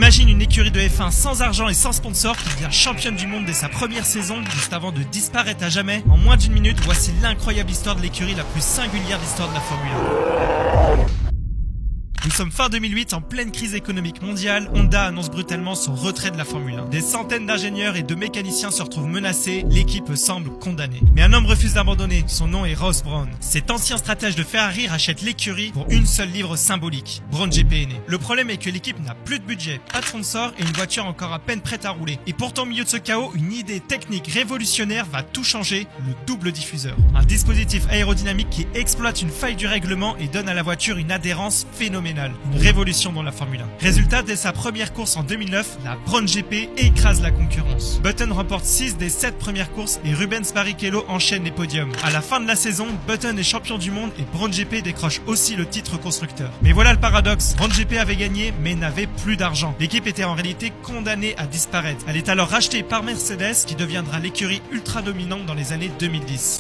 Imagine une écurie de F1 sans argent et sans sponsor qui devient championne du monde dès sa première saison, juste avant de disparaître à jamais. En moins d'une minute, voici l'incroyable histoire de l'écurie la plus singulière de l'histoire de la Formule 1. Nous sommes fin 2008, en pleine crise économique mondiale. Honda annonce brutalement son retrait de la Formule 1. Des centaines d'ingénieurs et de mécaniciens se retrouvent menacés. L'équipe semble condamnée. Mais un homme refuse d'abandonner. Son nom est Ross Brawn. Cet ancien stratège de Ferrari rachète l'écurie pour une seule livre symbolique. Brawn GP est né. Le problème est que l'équipe n'a plus de budget, pas de sponsor et une voiture encore à peine prête à rouler. Et pourtant, au milieu de ce chaos, une idée technique révolutionnaire va tout changer, le double diffuseur. Un dispositif aérodynamique qui exploite une faille du règlement et donne à la voiture une adhérence phénoménale. Une révolution dans la Formule 1. Résultat, dès sa première course en 2009, la Brawn GP écrase la concurrence. Button remporte 6 des 7 premières courses et Rubens Barrichello enchaîne les podiums. À la fin de la saison, Button est champion du monde et Brawn GP décroche aussi le titre constructeur. Mais voilà le paradoxe, Brawn GP avait gagné mais n'avait plus d'argent. L'équipe était en réalité condamnée à disparaître. Elle est alors rachetée par Mercedes qui deviendra l'écurie ultra dominante dans les années 2010.